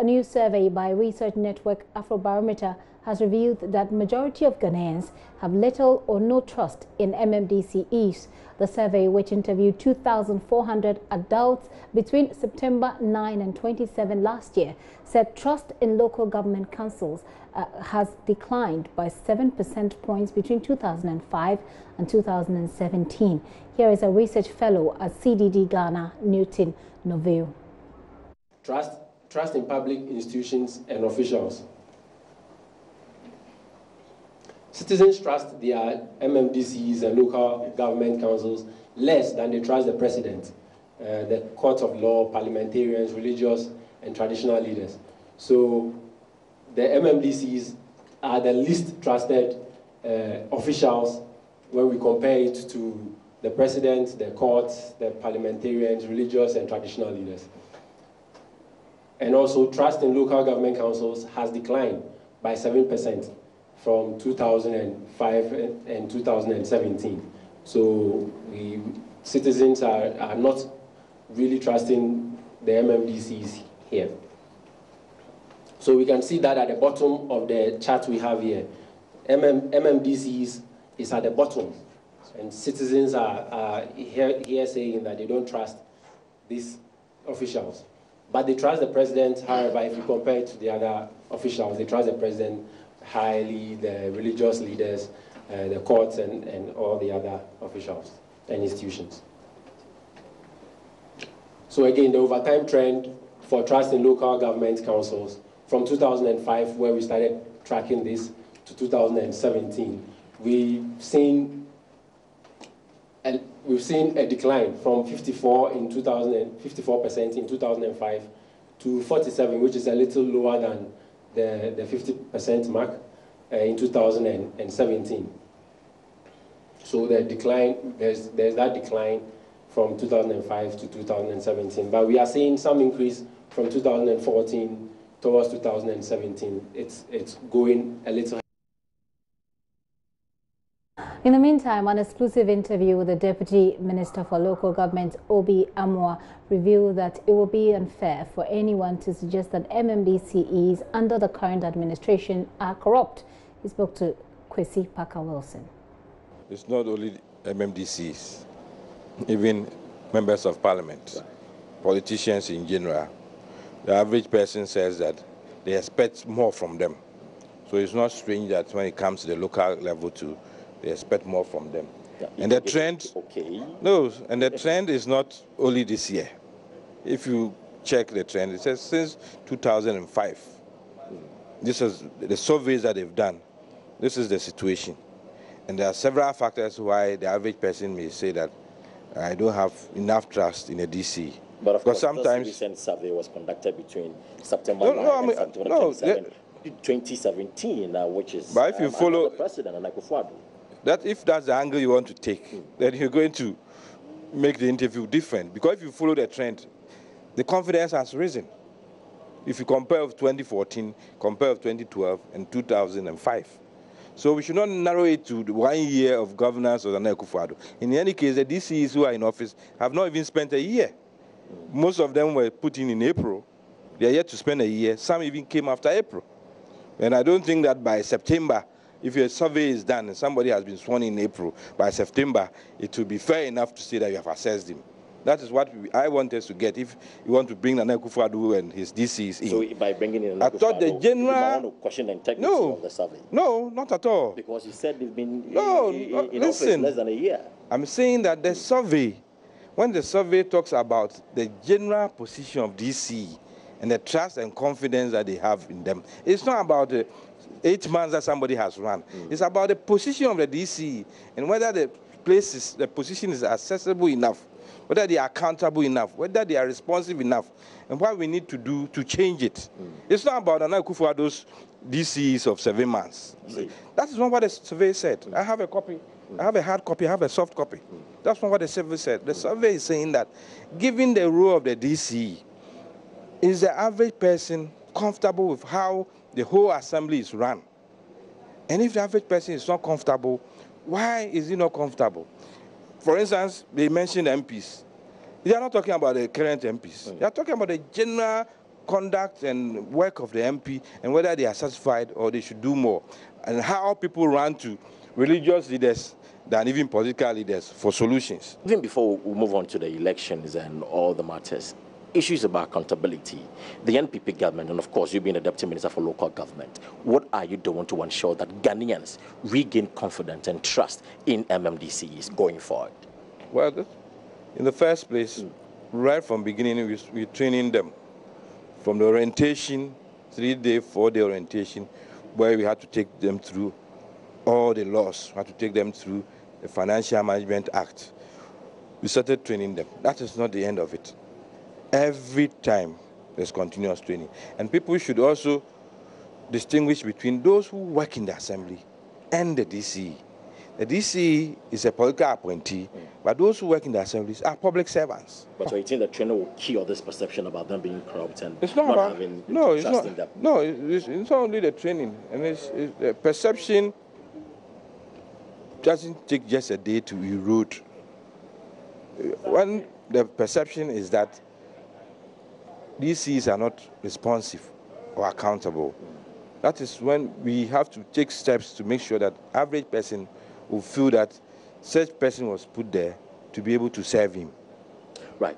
new survey by research network Afrobarometer has revealed that majority of Ghanaians have little or no trust in MMDCEs. The survey, which interviewed 2,400 adults between September 9 and 27 last year, said trust in local government councils has declined by 7 percentage points between 2005 and 2017. Here is a research fellow at CDD Ghana, Newton Noville. Trust in public institutions and officials. Citizens trust their MMDCEs and local government councils less than they trust the president, the court of law, parliamentarians, religious and traditional leaders. So the MMDCEs are the least trusted officials when we compare it to the president, the courts, the parliamentarians, religious and traditional leaders. And also trust in local government councils has declined by 7% from 2005 and 2017. So citizens are not really trusting the MMDCs here. So we can see that at the bottom of the chart we have here. MMDCs is at the bottom. And citizens are here saying that they don't trust these officials. But they trust the president. However, if you compare it to the other officials, they trust the president highly, the religious leaders, the courts, and all the other officials and institutions. So again, the overtime trend for trust in local government councils from 2005, where we started tracking this, to 2017, we've seen a decline from 54% in 2005 to 47%, which is a little lower than the 50% mark in 2017. So the decline, there's that decline from 2005 to 2017. But we are seeing some increase from 2014 towards 2017. It's going a little. In the meantime, an exclusive interview with the Deputy Minister for Local Government, Obi Amwa, revealed that it will be unfair for anyone to suggest that MMDCEs under the current administration are corrupt. He spoke to Kwesi Parker-Wilson. It's not only MMDCEs, even members of parliament, politicians in general. The average person says that they expect more from them. So it's not strange that when it comes to the local level too, they expect more from them. Yeah, and the trend, and the trend is not only this year. If you check the trend, it says since 2005. This is the surveys that they've done. This is the situation. And there are several factors why the average person may say that I don't have enough trust in a DC. But of course, sometimes this recent survey was conducted between September 9 and 2017, which is but if you follow the president and Akufo-Addo. That if that's the angle you want to take, then you're going to make the interview different. Because if you follow the trend, the confidence has risen. If you compare with 2014, compare with 2012 and 2005. So we should not narrow it to the 1 year of governance of Nana Akufo-Addo. In any case, the DCs who are in office have not even spent a year. Most of them were put in April. They are yet to spend a year. Some even came after April. And I don't think that by September, if a survey is done and somebody has been sworn in April, by September, it will be fair enough to say that you have assessed him. That is what I want us to get if you want to bring Nana Akufo-Addo and his DCs in. So by bringing in Nana Akufo-Addo, I thought the general... you want to question the integrity of the survey? No, not at all. Because you said it's been in office less than a year. I'm saying that the survey, when the survey talks about the general position of DC and the trust and confidence that they have in them, it's not about the 8 months that somebody has run. It's about the position of the DC and whether the position is accessible enough, whether they are accountable enough, whether they are responsive enough, and what we need to do to change it. It's not about Nana Akufo-Addo's DCs of 7 months. That is not what the survey said. I have a copy. I have a hard copy. I have a soft copy. That's not what the survey said. The survey is saying that given the role of the DC, is the average person comfortable with how the whole assembly is run? And if the average person is not comfortable, why is he not comfortable? For instance, they mentioned MPs. They are not talking about the current MPs. They are talking about the general conduct and work of the MP and whether they are satisfied or they should do more, and how people run to religious leaders than even political leaders for solutions. Even before we move on to the elections and all the matters, issues about accountability, the NPP government, and of course you being a deputy minister for local government, what are you doing to ensure that Ghanaians regain confidence and trust in MMDCEs going forward? Well, in the first place, right from beginning, we're training them from the orientation, 3-day, 4-day orientation, where we had to take them through all the laws. We had to take them through the Financial Management Act. We started training them. That is not the end of it. Every time there's continuous training. And people should also distinguish between those who work in the assembly and the DCE. The DCE is a political appointee, but those who work in the assemblies are public servants. But so you think the training will cure this perception about them being corrupt and it's not about, having no, trust in them? No, it's not only the training. And it's the perception doesn't take just a day to erode. When the perception is that DCs are not responsive or accountable, that is when we have to take steps to make sure that average person will feel that such person was put there to be able to serve him. Right.